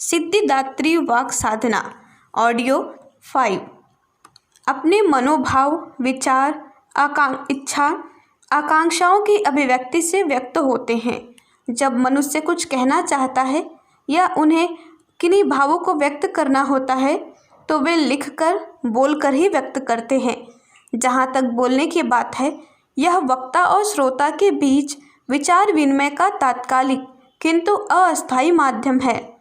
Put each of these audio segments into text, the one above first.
सिद्धिदात्री वाक साधना। Audio 5। अपने मनोभाव, विचार, इच्छा, आकांक्षाओं की अभिव्यक्ति से व्यक्त होते हैं। जब मनुष्य कुछ कहना चाहता है या उन्हें किन्हीं भावों को व्यक्त करना होता है तो वे लिखकर, बोलकर ही व्यक्त करते हैं। जहाँ तक बोलने की बात है, यह वक्ता और श्रोता के बीच विचार विनिमय का तात्कालिक किंतु अस्थायी माध्यम है।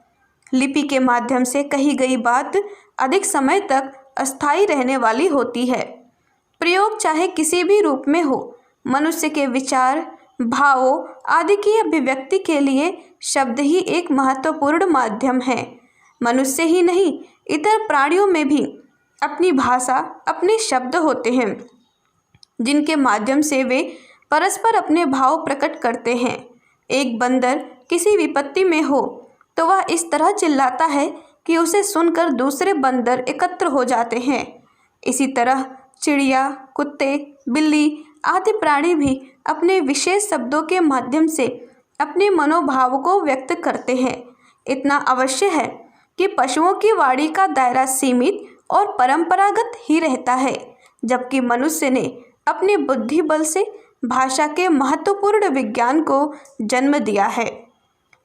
लिपि के माध्यम से कही गई बात अधिक समय तक अस्थायी रहने वाली होती है। प्रयोग चाहे किसी भी रूप में हो, मनुष्य के विचार, भावों आदि की अभिव्यक्ति के लिए शब्द ही एक महत्वपूर्ण माध्यम है। मनुष्य ही नहीं, इतर प्राणियों में भी अपनी भाषा, अपने शब्द होते हैं, जिनके माध्यम से वे परस्पर अपने भाव प्रकट करते हैं। एक बंदर किसी विपत्ति में हो तो वह इस तरह चिल्लाता है कि उसे सुनकर दूसरे बंदर एकत्र हो जाते हैं। इसी तरह चिड़िया, कुत्ते, बिल्ली आदि प्राणी भी अपने विशेष शब्दों के माध्यम से अपने मनोभाव को व्यक्त करते हैं। इतना अवश्य है कि पशुओं की वाणी का दायरा सीमित और परंपरागत ही रहता है, जबकि मनुष्य ने अपने बुद्धि बल से भाषा के महत्वपूर्ण विज्ञान को जन्म दिया है।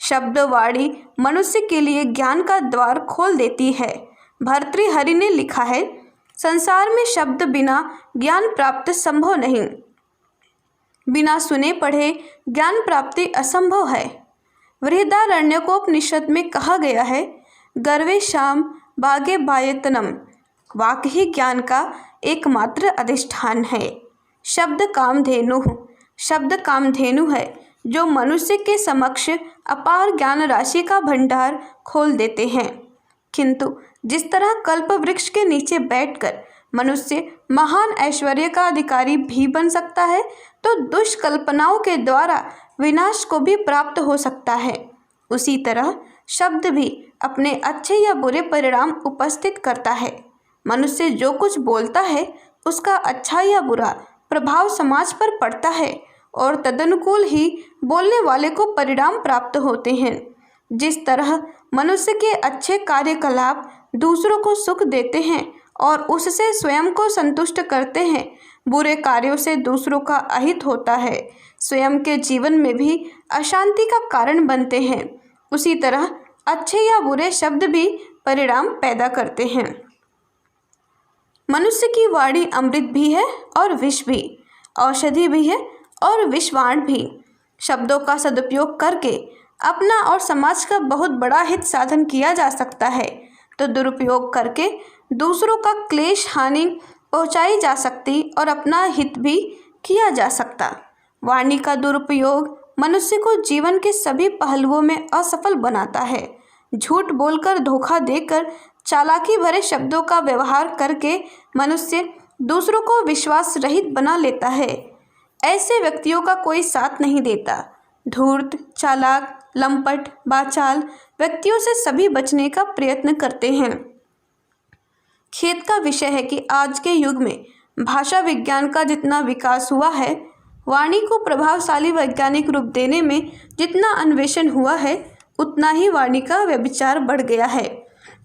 शब्दवाणी मनुष्य के लिए ज्ञान का द्वार खोल देती है। भर्तृहरि ने लिखा है, संसार में शब्द बिना ज्ञान प्राप्त संभव नहीं, बिना सुने पढ़े ज्ञान प्राप्ति असंभव है। बृहदारण्यकोपनिषद में कहा गया है, गर्वे शाम बागे बायतनम। वाक ही ज्ञान का एकमात्र अधिष्ठान है। शब्द कामधेनु है, जो मनुष्य के समक्ष अपार ज्ञान राशि का भंडार खोल देते हैं। किंतु जिस तरह कल्प वृक्ष के नीचे बैठकर मनुष्य महान ऐश्वर्य का अधिकारी भी बन सकता है, तो दुष्कल्पनाओं के द्वारा विनाश को भी प्राप्त हो सकता है। उसी तरह शब्द भी अपने अच्छे या बुरे परिणाम उपस्थित करता है। मनुष्य जो कुछ बोलता है, उसका अच्छा या बुरा प्रभाव समाज पर पड़ता है और तदनुकूल ही बोलने वाले को परिणाम प्राप्त होते हैं। जिस तरह मनुष्य के अच्छे कार्यकलाप दूसरों को सुख देते हैं और उससे स्वयं को संतुष्ट करते हैं, बुरे कार्यों से दूसरों का अहित होता है, स्वयं के जीवन में भी अशांति का कारण बनते हैं, उसी तरह अच्छे या बुरे शब्द भी परिणाम पैदा करते हैं। मनुष्य की वाणी अमृत भी है और विष भी, औषधि भी है और विषवाण भी। शब्दों का सदुपयोग करके अपना और समाज का बहुत बड़ा हित साधन किया जा सकता है, तो दुरुपयोग करके दूसरों का क्लेश हानि पहुंचाई जा सकती और अपना हित भी किया जा सकता। वाणी का दुरुपयोग मनुष्य को जीवन के सभी पहलुओं में असफल बनाता है। झूठ बोलकर, धोखा देकर, चालाकी भरे शब्दों का व्यवहार करके मनुष्य दूसरों को विश्वास रहित बना लेता है। ऐसे व्यक्तियों का कोई साथ नहीं देता। धूर्त, चालाक, लंपट, बाचाल व्यक्तियों से सभी बचने का प्रयत्न करते हैं। खेद का विषय है कि आज के युग में भाषा विज्ञान का जितना विकास हुआ है, वाणी को प्रभावशाली वैज्ञानिक रूप देने में जितना अन्वेषण हुआ है, उतना ही वाणी का व्यभिचार बढ़ गया है।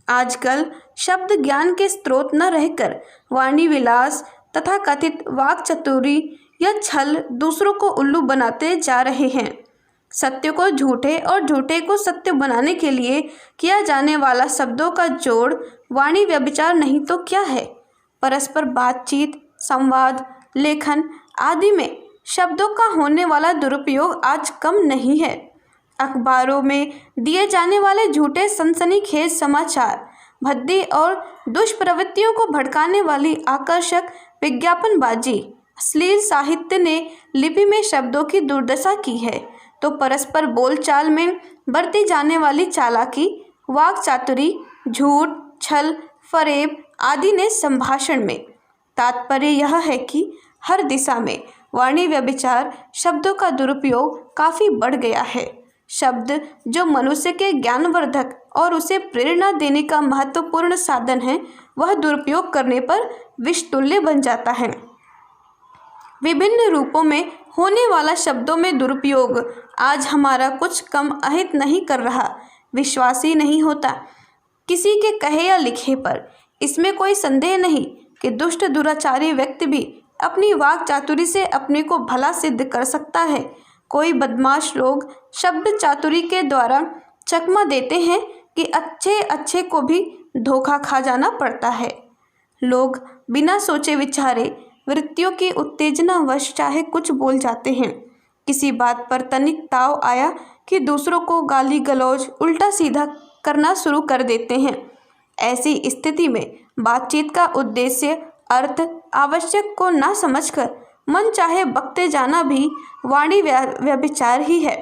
आजकल शब्द ज्ञान के स्रोत न रहकर वाणी विलास तथा कथित वाक चतुरी या छल दूसरों को उल्लू बनाते जा रहे हैं। सत्य को झूठे और झूठे को सत्य बनाने के लिए किया जाने वाला शब्दों का जोड़ वाणी व्यभिचार नहीं तो क्या है। परस्पर बातचीत, संवाद, लेखन आदि में शब्दों का होने वाला दुरुपयोग आज कम नहीं है। अखबारों में दिए जाने वाले झूठे सनसनीखेज समाचार, भद्दी और दुष्प्रवृत्तियों को भड़काने वाली आकर्षक विज्ञापनबाजी, अश्लील साहित्य ने लिपि में शब्दों की दुर्दशा की है, तो परस्पर बोलचाल में बरती जाने वाली चालाकी, वाक चातुरी, झूठ, छल, फरेब आदि ने संभाषण में। तात्पर्य यह है कि हर दिशा में वाणी व्यभिचार, शब्दों का दुरुपयोग काफ़ी बढ़ गया है। शब्द जो मनुष्य के ज्ञानवर्धक और उसे प्रेरणा देने का महत्वपूर्ण साधन है, वह दुरुपयोग करने पर विषतुल्य बन जाता है। विभिन्न रूपों में होने वाला शब्दों में दुरुपयोग आज हमारा कुछ कम अहित नहीं कर रहा। विश्वासी नहीं होता किसी के कहे या लिखे पर। इसमें कोई संदेह नहीं कि दुष्ट दुराचारी व्यक्ति भी अपनी वाक चातुरी से अपने को भला सिद्ध कर सकता है। कोई बदमाश लोग शब्द चातुरी के द्वारा चकमा देते हैं कि अच्छे अच्छे को भी धोखा खा जाना पड़ता है। लोग बिना सोचे विचारे वृत्तियों की उत्तेजनावश चाहे कुछ बोल जाते हैं। किसी बात पर तनिक ताव आया कि दूसरों को गाली गलौज उल्टा सीधा करना शुरू कर देते हैं। ऐसी स्थिति में बातचीत का उद्देश्य अर्थ आवश्यक को ना समझकर मन चाहे बकते जाना भी वाणी व्यभिचार ही है।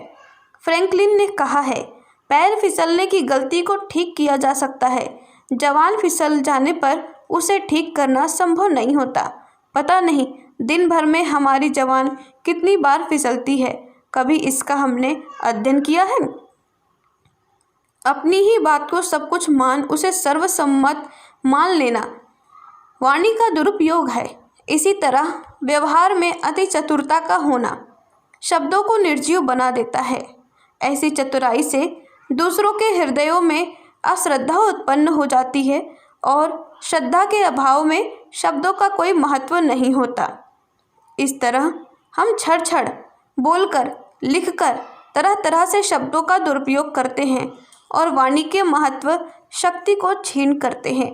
फ्रैंकलिन ने कहा है, पैर फिसलने की गलती को ठीक किया जा सकता है, जवान फिसल जाने पर उसे ठीक करना संभव नहीं होता। पता नहीं दिन भर में हमारी जवान कितनी बार फिसलती है, कभी इसका हमने अध्ययन किया है? अपनी ही बात को सब कुछ मान उसे सर्वसम्मत मान लेना वाणी का दुरुपयोग है। इसी तरह व्यवहार में अति चतुरता का होना शब्दों को निर्जीव बना देता है। ऐसी चतुराई से दूसरों के हृदयों में अश्रद्धा उत्पन्न हो जाती है और श्रद्धा के अभाव में शब्दों का कोई महत्व नहीं होता। इस तरह हम छड़ बोलकर लिखकर तरह तरह से शब्दों का दुरुपयोग करते हैं और वाणी के महत्व शक्ति को छीन करते हैं।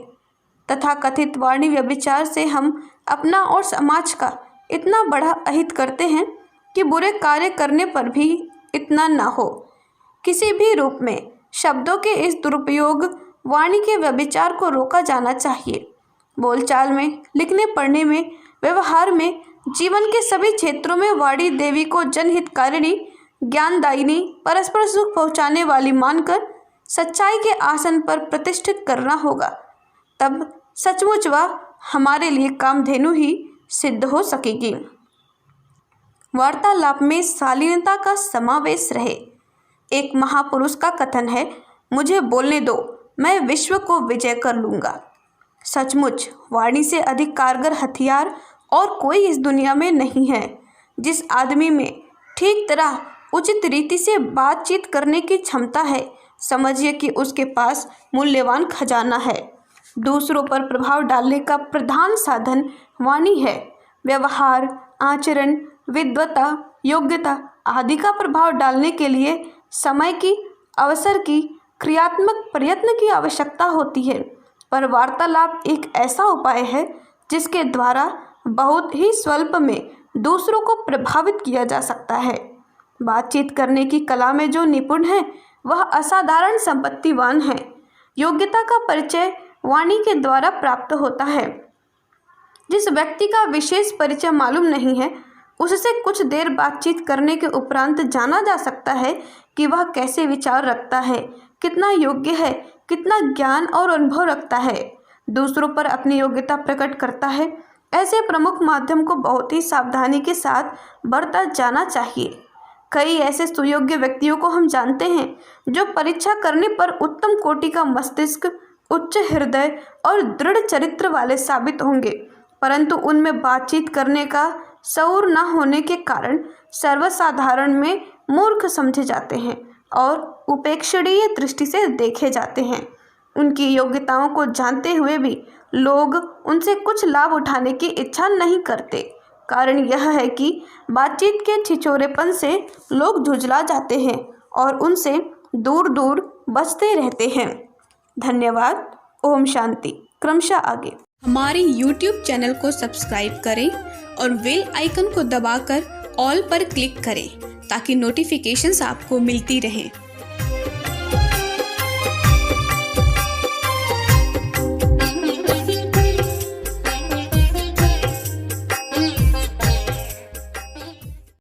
तथा कथित वाणी व्यभिचार से हम अपना और समाज का इतना बड़ा अहित करते हैं कि बुरे कार्य करने पर भी इतना ना हो। किसी भी रूप में शब्दों के इस दुरुपयोग वाणी के व्यभिचार को रोका जाना चाहिए। बोलचाल में, लिखने पढ़ने में, व्यवहार में, जीवन के सभी क्षेत्रों में वाणी देवी को जनहितकारिणी, ज्ञानदायिनी, परस्पर सुख पहुँचाने वाली मानकर सच्चाई के आसन पर प्रतिष्ठित करना होगा। तब सचमुच वह हमारे लिए कामधेनु ही सिद्ध हो सकेगी। वार्तालाप में शालीनता का समावेश रहे। एक महापुरुष का कथन है, मुझे बोलने दो, मैं विश्व को विजय कर लूँगा। सचमुच वाणी से अधिक कारगर हथियार और कोई इस दुनिया में नहीं है। जिस आदमी में ठीक तरह उचित रीति से बातचीत करने की क्षमता है, समझिए कि उसके पास मूल्यवान खजाना है। दूसरों पर प्रभाव डालने का प्रधान साधन वाणी है। व्यवहार, आचरण, विद्वता, योग्यता आदि का प्रभाव डालने के लिए समय की, अवसर की, क्रियात्मक प्रयत्न की आवश्यकता होती है, पर वार्तालाप एक ऐसा उपाय है जिसके द्वारा बहुत ही स्वल्प में दूसरों को प्रभावित किया जा सकता है। बातचीत करने की कला में जो निपुण है वह असाधारण संपत्तिवान है। योग्यता का परिचय वाणी के द्वारा प्राप्त होता है। जिस व्यक्ति का विशेष परिचय मालूम नहीं है, उससे कुछ देर बातचीत करने के उपरांत जाना जा सकता है कि वह कैसे विचार रखता है, कितना योग्य है, कितना ज्ञान और अनुभव रखता है, दूसरों पर अपनी योग्यता प्रकट करता है। ऐसे प्रमुख माध्यम को बहुत ही सावधानी के साथ बरता जाना चाहिए। कई ऐसे सुयोग्य व्यक्तियों को हम जानते हैं जो परीक्षा करने पर उत्तम कोटि का मस्तिष्क, उच्च हृदय और दृढ़ चरित्र वाले साबित होंगे, परंतु उनमें बातचीत करने का शऊर न होने के कारण सर्वसाधारण में मूर्ख समझे जाते हैं और उपेक्षणीय दृष्टि से देखे जाते हैं। उनकी योग्यताओं को जानते हुए भी लोग उनसे कुछ लाभ उठाने की इच्छा नहीं करते। कारण यह है कि बातचीत के छिछोरेपन से लोग झुंझला जाते हैं और उनसे दूर दूर बचते रहते हैं। धन्यवाद। ओम शांति। क्रमशः आगे हमारे YouTube चैनल को सब्सक्राइब करें और बेल आइकन को दबाकर ऑल पर क्लिक करें ताकि नोटिफिकेशंस आपको मिलती रहें।